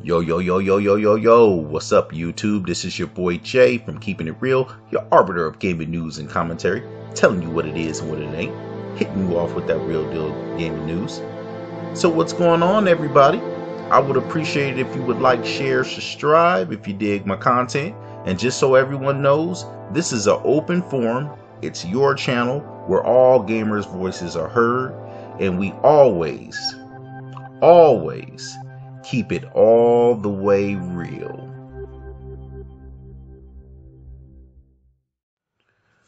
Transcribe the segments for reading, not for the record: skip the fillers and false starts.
Yo, yo, yo, yo, yo, yo, yo. What's up, YouTube? This is your boy Jay from Keeping It Real, your arbiter of gaming news and commentary, telling you what it is and what it ain't, hitting you off with that real deal gaming news. So what's going on, everybody? I would appreciate it if you would like, share, subscribe if you dig my content. And just so everyone knows, this is an open forum. It's your channel where all gamers' voices are heard, and we always keep it all the way real.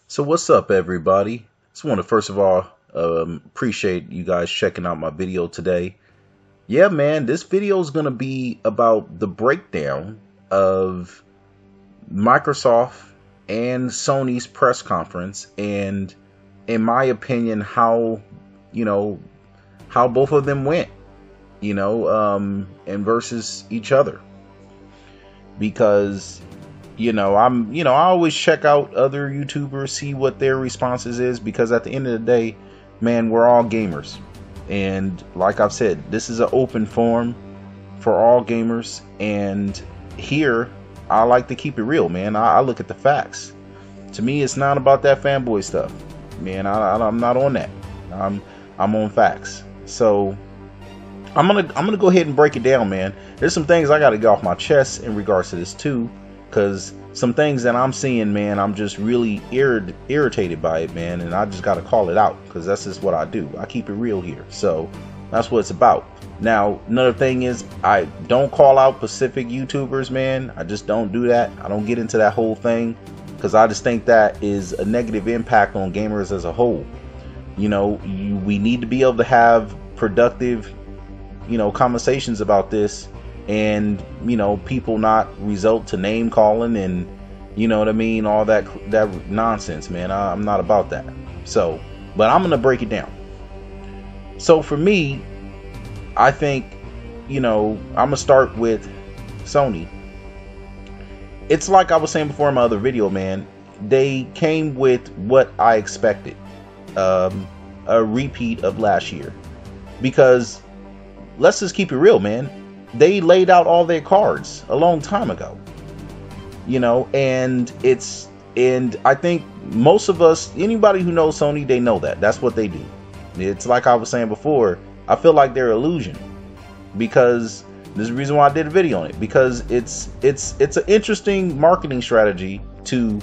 So what's up, everybody? Just want to first of all appreciate you guys checking out my video today. Yeah, man, this video is going to be about the breakdown of Microsoft and Sony's press conference, and in my opinion, how both of them went, and versus each other. Because, I always check out other YouTubers, see what their responses is, because at the end of the day, man, we're all gamers. And like I've said, this is an open forum for all gamers. And here, I like to keep it real, man. I look at the facts. To me, it's not about that fanboy stuff, man. I'm not on that. I'm on facts. So I'm gonna go ahead and break it down, man. There's some things I gotta get off my chest in regards to this too, because some things that I'm seeing, man, I'm just really irritated by it, man, and I just gotta call it out, because that's just what I do. I keep it real here, so that's what it's about. Now, another thing is, I don't call out specific YouTubers, man. I just don't do that. I don't get into that whole thing, because I just think that is a negative impact on gamers as a whole. We need to be able to have productive, conversations about this, and people not result to name calling and all that nonsense, man. I'm not about that. So, but I'm gonna break it down. So for me, I think I'm gonna start with Sony. It's like I was saying before in my other video, man. They came with what I expected, a repeat of last year, because let's just keep it real, man. They laid out all their cards a long time ago, and I think most of us, anybody who knows Sony, they know that. That's what they do. It's like I was saying before, I feel like they're illusion, because there's a reason why I did a video on it, because it's an interesting marketing strategy to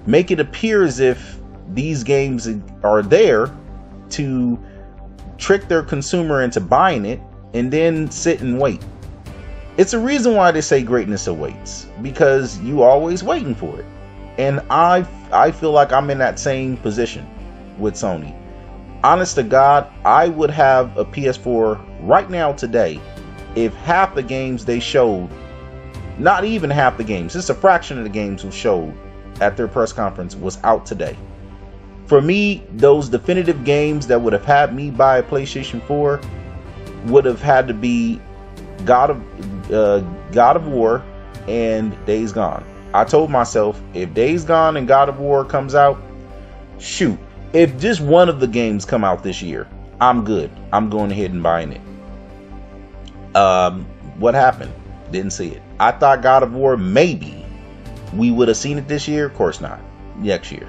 make it appear as if these games are there to trick their consumer into buying it and then sit and wait. It's a reason why they say greatness awaits, because you always waiting for it. And I feel like I'm in that same position with Sony. Honest to God, I would have a PS4 right now today if half the games they showed, not even half the games, just a fraction of the games who showed at their press conference was out today. For me, those definitive games that would have had me buy a PlayStation 4 would have had to be God of War and Days Gone. I told myself, if Days Gone and God of War comes out, shoot, if just one of the games come out this year, I'm good. I'm going ahead and buying it. What happened? Didn't see it. I thought God of War, maybe we would have seen it this year. Of course not. Next year.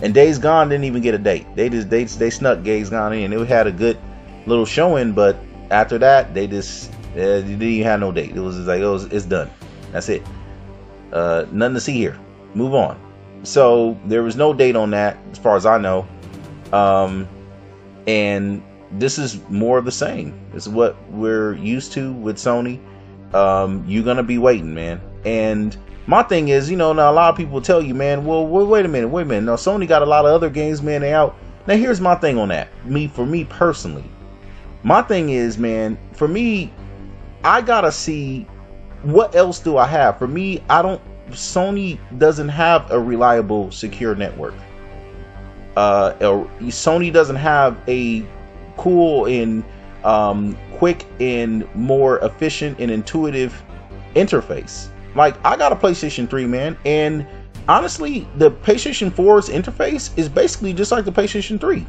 And Days Gone didn't even get a date. They snuck Days Gone in. It had a good little showing, but after that, they just didn't even have no date. It was just like, it's done. That's it. Nothing to see here. Move on. So there was no date on that, as far as I know. And this is more of the same. This is what we're used to with Sony. You're gonna be waiting, man. And my thing is, now a lot of people will tell you, man, well, wait a minute. Now Sony got a lot of other games, man, they out. Now here's my thing on that. For me personally, my thing is, man, for me, I gotta see what else do I have. For me, Sony doesn't have a reliable, secure network. Sony doesn't have a cool and quick and more efficient and intuitive interface. Like, I got a PlayStation 3, man, and honestly, the PlayStation 4's interface is basically just like the PlayStation 3.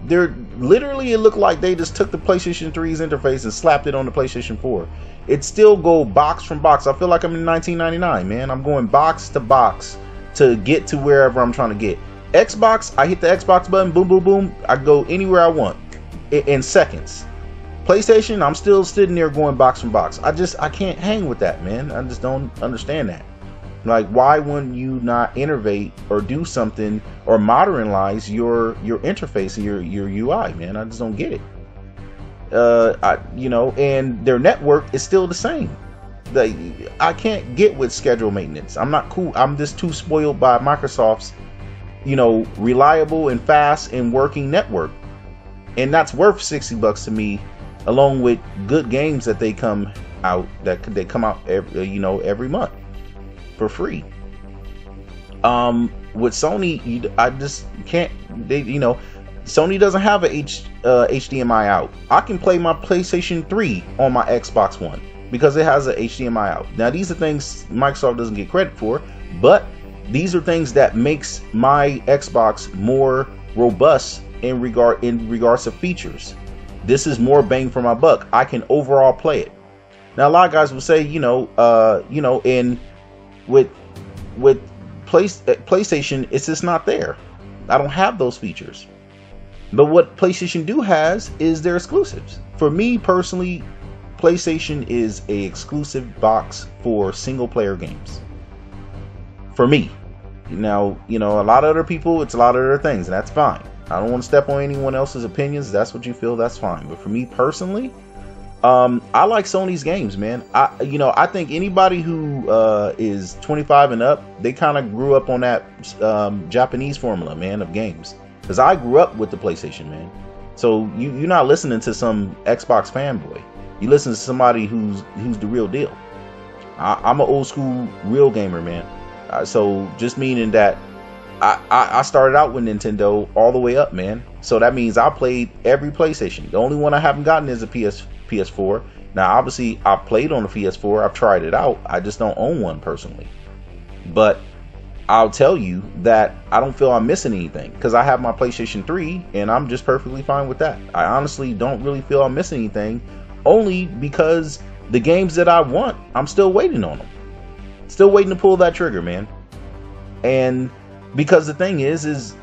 they're literally, it looked like they just took the PlayStation 3's interface and slapped it on the PlayStation 4. It still go box from box. I feel like I'm in 1999, man. I'm going box to box to get to wherever I'm trying to get. Xbox, I hit the Xbox button, boom, boom, boom. I go anywhere I want in seconds. PlayStation, I'm still sitting there going box from box. I can't hang with that, man. I just don't understand that. Like, why wouldn't you not innovate or do something or modernize your interface and your UI, man? I just don't get it. And their network is still the same. I can't get with schedule maintenance. I'm not cool. I'm just too spoiled by Microsoft's, reliable and fast and working network. And that's worth $60 to me, along with good games that they come out every month for free. With Sony, I just can't. Sony doesn't have a HDMI out. I can play my PlayStation 3 on my Xbox One because it has a HDMI out. Now, these are things Microsoft doesn't get credit for, but these are things that makes my Xbox more robust in regards to features. This is more bang for my buck. I can overall play it. Now, a lot of guys will say, and with PlayStation, it's just not there. I don't have those features. But what PlayStation has is their exclusives. For me personally, PlayStation is a exclusive box for single player games. For me. Now, a lot of other people, it's a lot of other things, and that's fine. I don't want to step on anyone else's opinions. That's what you feel, that's fine. But for me personally, I like Sony's games, man. I think anybody who is 25 and up, they kind of grew up on that Japanese formula, man, of games. Because I grew up with the PlayStation, man. So you're not listening to some Xbox fanboy. You listen to somebody who's the real deal. I'm an old school real gamer, man. So just meaning that I started out with Nintendo all the way up, man. So that means I played every PlayStation. The only one I haven't gotten is a PS4. Now, obviously, I've played on the PS4. I've tried it out. I just don't own one personally. But I'll tell you that I don't feel I'm missing anything because I have my PlayStation 3 and I'm just perfectly fine with that. I honestly don't really feel I'm missing anything, only because the games that I want, I'm still waiting on them. Still waiting to pull that trigger, man. And because the thing is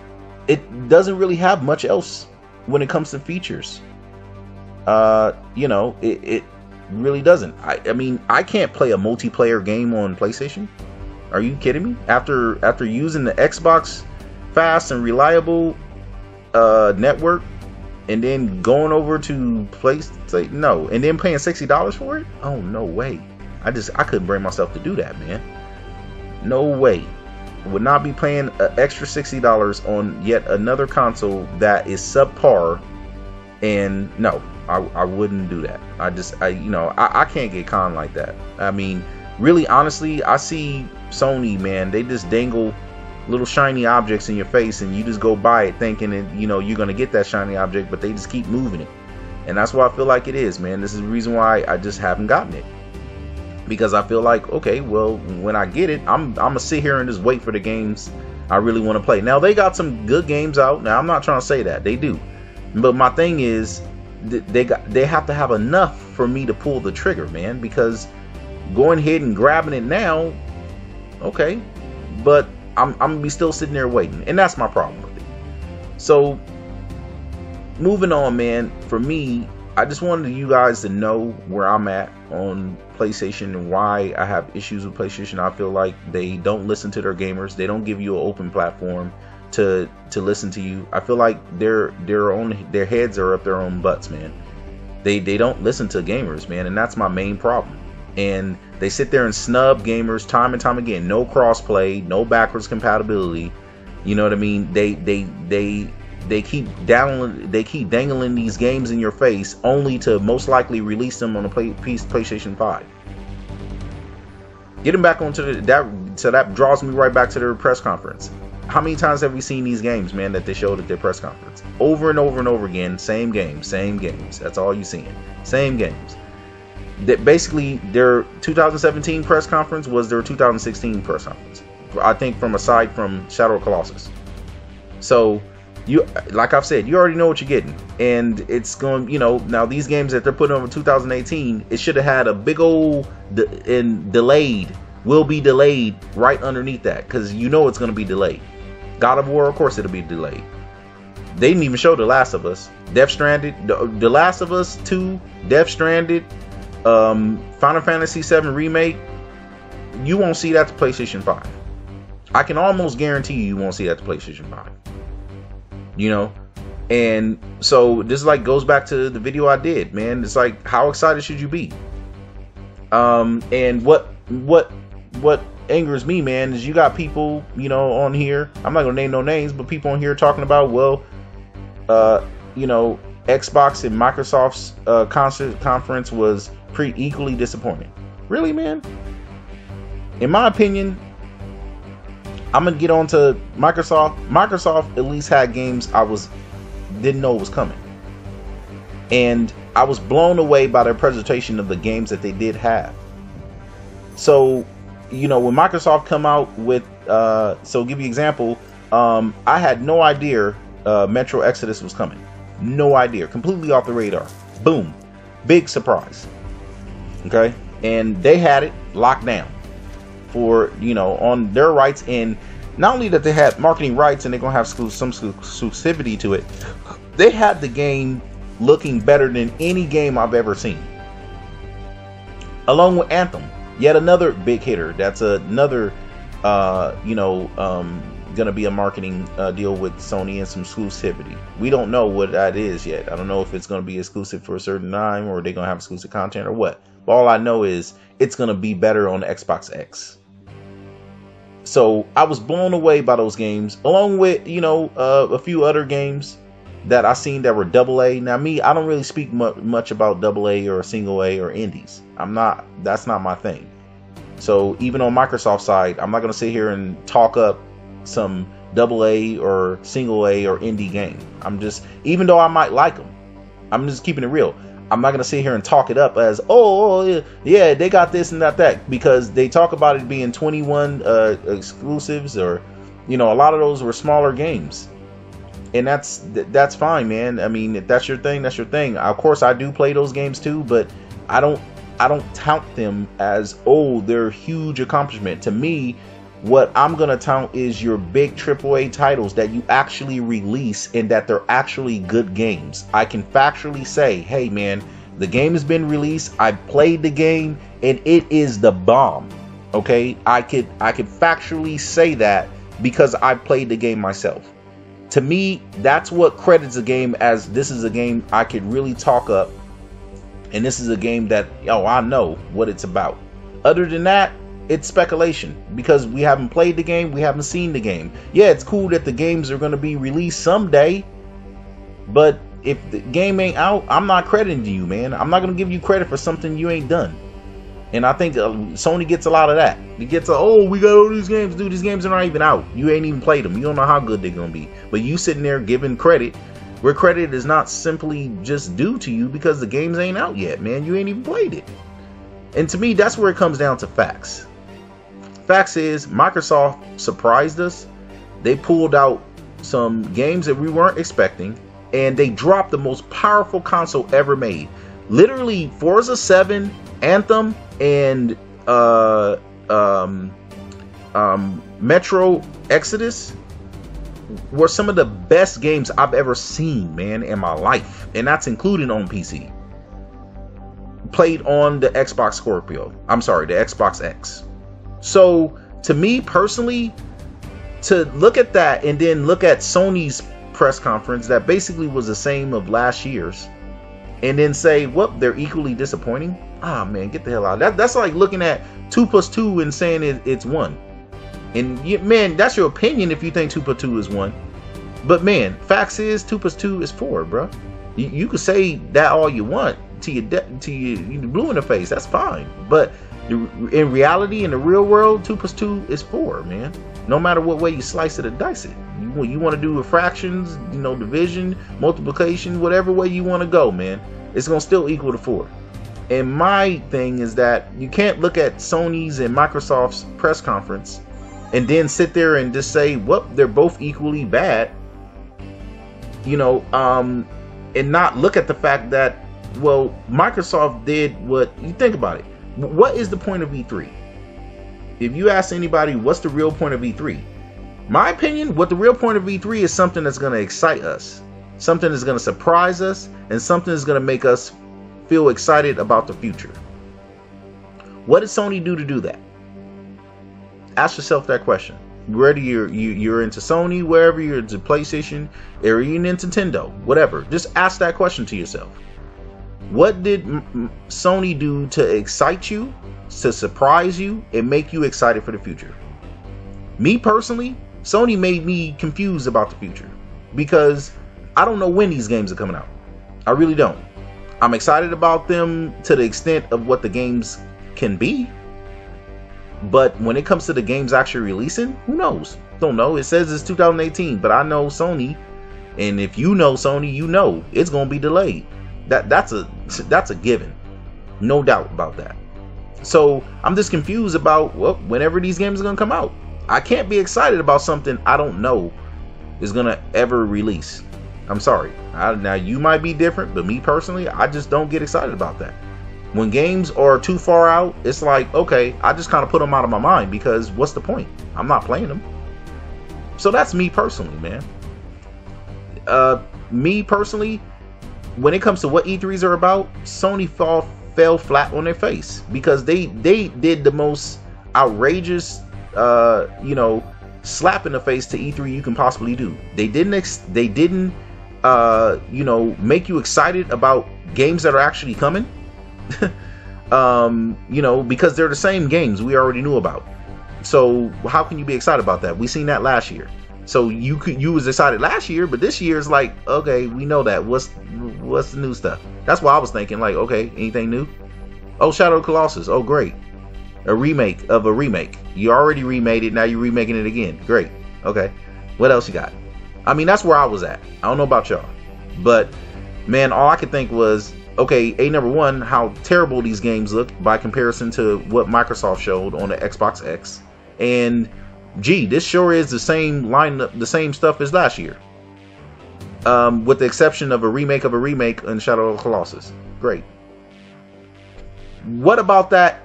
it doesn't really have much else when it comes to features. It really doesn't. I mean, I can't play a multiplayer game on PlayStation. Are you kidding me? After using the Xbox fast and reliable network, and then going over to PlayStation, no, and then paying $60 for it? Oh, no way. I couldn't bring myself to do that, man. No way. Would not be paying an extra $60 on yet another console that is subpar. And no, I wouldn't do that. I can't get conned like that. I mean, really, honestly, I see Sony, man, they just dangle little shiny objects in your face and you just go by it thinking that, you're going to get that shiny object, but they just keep moving it. And that's what I feel like it is, man. This is the reason why I just haven't gotten it. Because I feel like, okay, well, when I get it, I'm going to sit here and just wait for the games I really want to play. Now, they got some good games out. Now, I'm not trying to say that. They do. But my thing is, they have to have enough for me to pull the trigger, man. Because going ahead and grabbing it now, okay, but I'm going to be still sitting there waiting. And that's my problem with it. So, moving on, man, for me, I just wanted you guys to know where I'm at on PlayStation and why I have issues with PlayStation. I feel like they don't listen to their gamers. They don't give you an open platform to listen to you. I feel like their heads are up their own butts, man. They don't listen to gamers, man, and that's my main problem. And they sit there and snub gamers time and time again. No crossplay, no backwards compatibility. You know what I mean? They keep dangling these games in your face, only to most likely release them on a PlayStation 5. Getting back onto that draws me right back to their press conference. How many times have we seen these games, man, that they showed at their press conference? Over and over and over again, same games. That's all you're seeing. Same games. That basically their 2017 press conference was their 2016 press conference. I think aside from Shadow of Colossus. So you, like I've said, you already know what you're getting, and it's going, you know, now these games that they're putting over 2018, it should have had a big old delayed, will be delayed right underneath that, because you know it's going to be delayed. God of War, of course it'll be delayed. They didn't even show The Last of Us, Death Stranded, The Last of Us 2, Death Stranded, Final Fantasy 7 Remake. You won't see that to PlayStation 5. I can almost guarantee you won't see that to PlayStation 5. You know, and so this like goes back to the video I did, man. It's like, how excited should you be? And what angers me, man, is you got people, you know, on here. I'm not gonna name no names, but people on here talking about, well, you know, Xbox and Microsoft's conference was pretty equally disappointing. Really, man? In my opinion, I'm gonna get on to Microsoft. Microsoft at least had games I didn't know was coming, and I was blown away by their presentation of the games that they did have. So, you know, when Microsoft come out with, so give you an example, I had no idea Metro Exodus was coming. No idea. Completely off the radar. Boom. Big surprise. Okay, and they had it locked down for, you know, on their rights, and not only that they had marketing rights and they're gonna have some exclusivity to it, they had the game looking better than any game I've ever seen, along with Anthem, yet another big hitter. That's another you know, gonna be a marketing deal with Sony and some exclusivity. We don't know what that is yet. I don't know if it's gonna be exclusive for a certain time, or they're gonna have exclusive content, or what. But all I know is it's gonna be better on the Xbox X. So I was blown away by those games, along with, you know, a few other games that I seen that were AA. Now, me, I don't really speak much about AA or single A or indies. That's not my thing. So even on Microsoft's side, I'm not going to sit here and talk up some AA or single A or indie game. I'm just, even though I might like them, I'm just keeping it real. I'm not going to sit here and talk it up as, oh, yeah, they got this and that, because they talk about it being 21 exclusives, or, you know, a lot of those were smaller games. And that's fine, man. I mean, if that's your thing, that's your thing. Of course, I do play those games too, but I don't tout them as, oh, they're a huge accomplishment. To me, what I'm going to tout is your big AAA titles that you actually release and that they're actually good games. I can factually say, hey, man, the game has been released. I played the game and it is the bomb. Okay, I could factually say that because I played the game myself. To me, that's what credits a game as, this is a game I could really talk up, and this is a game that, oh, I know what it's about. Other than that, it's speculation, because we haven't played the game, we haven't seen the game. Yeah, it's cool that the games are going to be released someday, but if the game ain't out, I'm not crediting you, man. I'm not going to give you credit for something you ain't done. And I think Sony gets a lot of that. It gets oh, we got all these games, dude. These games are not even out. You ain't even played them. You don't know how good they're going to be. But you sitting there giving credit where credit is not simply just due to you because the games ain't out yet, man. You ain't even played it. And to me, that's where it comes down to facts. Facts is Microsoft surprised us. They pulled out some games that we weren't expecting, and they dropped the most powerful console ever made. Literally, Forza 7, Anthem, and Metro Exodus were some of the best games I've ever seen, man, in my life, and that's including on PC. Played on the Xbox Scorpio. I'm sorry, the Xbox X. So, to me personally, to look at that and then look at Sony's press conference that basically was the same of last year's, and then say, well, they're equally disappointing. Ah, man, get the hell out. That's like looking at 2 plus 2 and saying it's 1. And, man, that's your opinion if you think 2 plus 2 is 1. But, man, facts is 2 plus 2 is 4, bro. You can say that all you want to you blue in the face. That's fine. But in reality, in the real world, 2 plus 2 is 4, man. No matter what way you slice it or dice it. You want to do fractions, division, multiplication, whatever way you want to go, man. It's going to still equal to 4. And my thing is that you can't look at Sony's and Microsoft's press conference and then sit there and just say, well, they're both equally bad. you know, and not look at the fact that, well, Microsoft did what, you think about it. What is the point of E3? If you ask anybody, what's the real point of E3? My opinion, what the real point of E3 is something that's going to excite us, something that's going to surprise us, and something that's going to make us feel excited about the future. What did Sony do to do that? Ask yourself that question. Whether you're into Sony, wherever you're into PlayStation, or even into Nintendo, whatever, just ask that question to yourself. What did Sony do to excite you, to surprise you, and make you excited for the future? Me personally, Sony made me confused about the future because I don't know when these games are coming out. I really don't. I'm excited about them to the extent of what the games can be, but when it comes to the games actually releasing, who knows? Don't know. It says it's 2018, but I know Sony, and if you know Sony, you know it's gonna be delayed. That's a given, no doubt about that. So I'm just confused about, well, whenever these games are gonna come out. I can't be excited about something I don't know is gonna ever release. I'm sorry. Now you might be different, but me personally, I just don't get excited about that. When games are too far out, it's like, okay, I just kind of put them out of my mind because what's the point? I'm not playing them. So that's me personally, man. Me personally, when it comes to what E3s are about, Sony fell flat on their face because they did the most outrageous, slap in the face to E3 you can possibly do. They didn't make you excited about games that are actually coming. Because they're the same games we already knew about. So how can you be excited about that? We seen that last year. So you was excited last year, but this year is like, okay, we know that. What's the new stuff? That's why I was thinking, like, okay, anything new? Oh, Shadow of the Colossus. Oh, great. A remake of a remake. You already remade it, now you're remaking it again. Great. Okay. What else you got? I mean, that's where I was at. I don't know about y'all. But, man, all I could think was, okay, number one, how terrible these games look by comparison to what Microsoft showed on the Xbox X. And, gee, this sure is the same lineup, the same stuff as last year. With the exception of a remake in Shadow of the Colossus. Great. What about that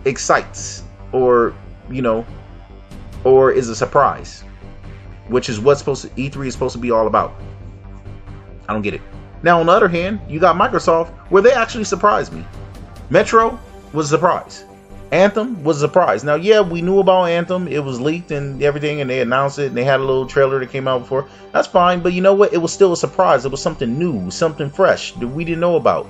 excites or is a surprise, which is what E3 is supposed to be all about? I don't get it. Now on the other hand, you got Microsoft where they actually surprised me. Metro was a surprise. Anthem was a surprise. Now yeah, we knew about Anthem, it was leaked and everything, and they announced it and they had a little trailer that came out before. That's fine, but you know what, it was still a surprise. It was something new, something fresh that we didn't know about.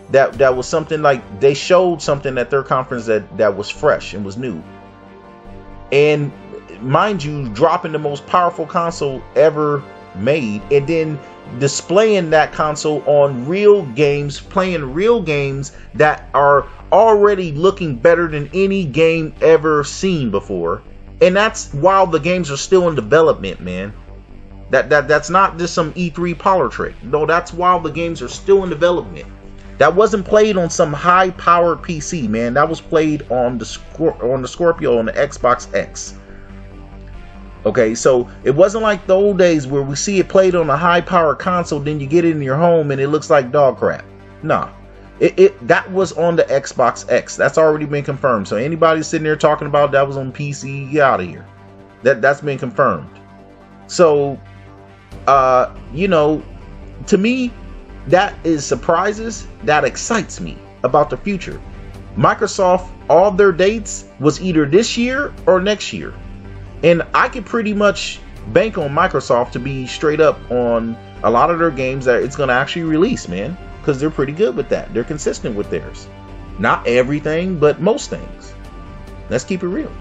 That was something, like, they showed something at their conference that was fresh and was new. And mind you, dropping the most powerful console ever made and then displaying that console on real games, playing real games that are already looking better than any game ever seen before. And that's while the games are still in development, man. That's not just some E3 parlor trick. No, that's while the games are still in development. That wasn't played on some high-powered PC, man. That was played on the Scorpio on the Xbox X. Okay, so it wasn't like the old days where we see it played on a high-powered console, then you get it in your home and it looks like dog crap. Nah, that was on the Xbox X. That's already been confirmed. So anybody sitting there talking about that was on PC, get out of here. That's been confirmed. So, to me, that is surprises that excites me about the future. Microsoft, all their dates was either this year or next year. And I could pretty much bank on Microsoft to be straight up on a lot of their games that it's going to actually release, man. Because they're pretty good with that. They're consistent with theirs. Not everything, but most things. Let's keep it real.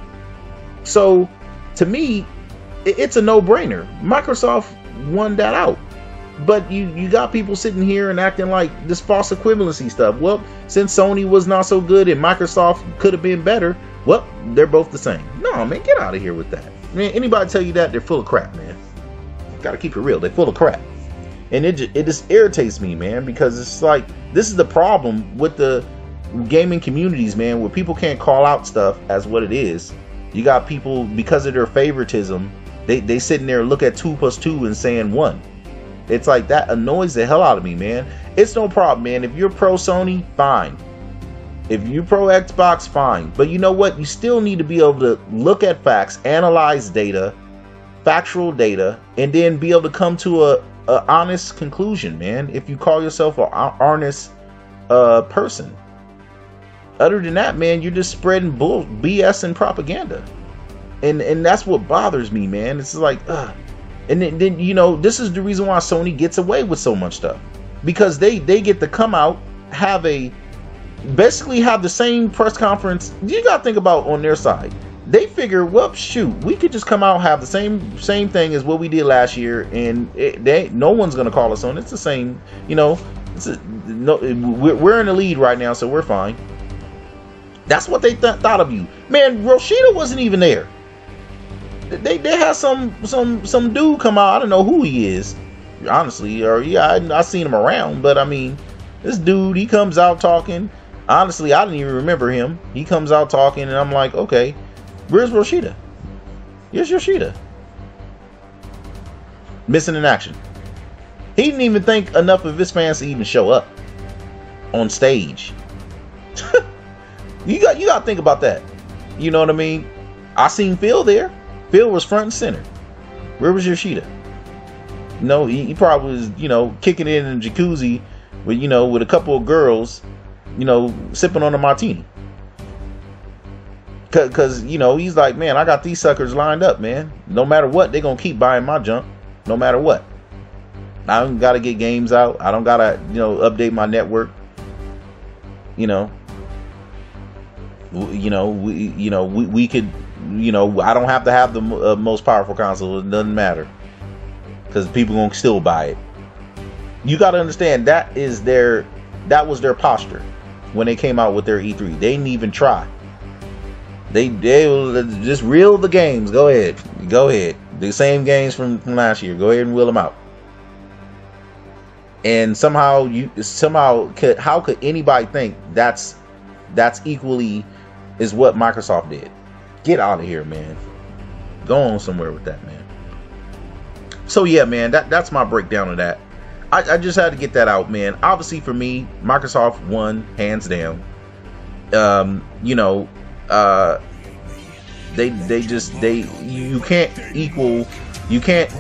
So, to me, it's a no-brainer. Microsoft won that out. But you got people sitting here and acting like this false equivalency stuff. Well, since Sony was not so good and Microsoft could have been better, well, they're both the same. No, man, get out of here with that. Man, anybody tell you that, they're full of crap, man. Gotta keep it real. They're full of crap. And it just irritates me, man, because it's like, this is the problem with the gaming communities, man, where people can't call out stuff as what it is. You got people, because of their favoritism, they sitting there and look at 2 + 2 and saying 1. It's like that annoys the hell out of me, man. It's no problem, man. If you're pro Sony, fine. If you're pro Xbox, fine. But you know what? You still need to be able to look at facts, analyze data, factual data, and then be able to come to a honest conclusion, man. If you call yourself an honest person. Other than that, man, you're just spreading BS and propaganda. And that's what bothers me, man. It's like, and then you know, this is the reason why Sony gets away with so much stuff, because they get to come out, basically have the same press conference. You gotta think about on their side. They figure, well, shoot, we could just come out, have the same thing as what we did last year, and no one's gonna call us on. It's the same, you know. We're in the lead right now, so we're fine. That's what they thought of you, man. Rashida wasn't even there. They had some dude come out. I don't know who he is, honestly, or yeah, I seen him around, but I mean, this dude, he comes out talking. Honestly, I didn't even remember him. He comes out talking, and I'm like, okay, where's Rashida? Here's Rashida. Missing in action. He didn't even think enough of his fans to even show up on stage. You got to think about that. You know what I mean? I seen Phil there. Phil was front and center. Where was Yoshida? No, he probably was, you know, kicking it in the jacuzzi with, you know, with a couple of girls, you know, sipping on a martini. Cause you know, he's like, man, I got these suckers lined up, man. No matter what, they're gonna keep buying my junk. No matter what. I don't gotta get games out. I don't gotta, you know, update my network. You know, we could, you know, I don't have to have the most powerful console. It doesn't matter, because people gonna still buy it. You gotta understand, that was their posture when they came out with their E3. They didn't even try. They just reel the games. Go ahead. The same games from last year. Go ahead and wheel them out. And somehow how could anybody think that's equally is what Microsoft did? Get out of here, man. Go on somewhere with that, man. So yeah, man, that's my breakdown of that. I just had to get that out, man. Obviously for me, Microsoft won hands down. You know, you can't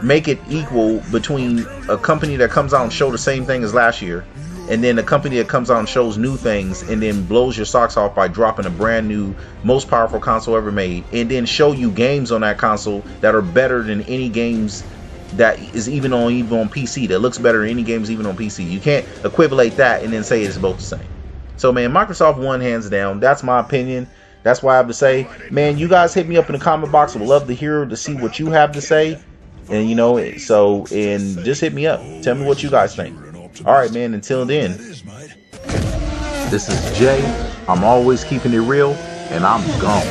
make it equal between a company that comes out and show the same thing as last year, and then a company that comes out and shows new things and then blows your socks off by dropping a brand new, most powerful console ever made, and then show you games on that console that are better than any games that is even on PC, that looks better than any games even on PC. You can't equivalate that and then say it's both the same. So man, Microsoft won hands down. That's my opinion. That's what I have to say. Man, you guys hit me up in the comment box. I would love to see what you have to say. And you know, and just hit me up. Tell me what you guys think. Alright, man, until then, this is Jay. I'm always keeping it real, and I'm gone.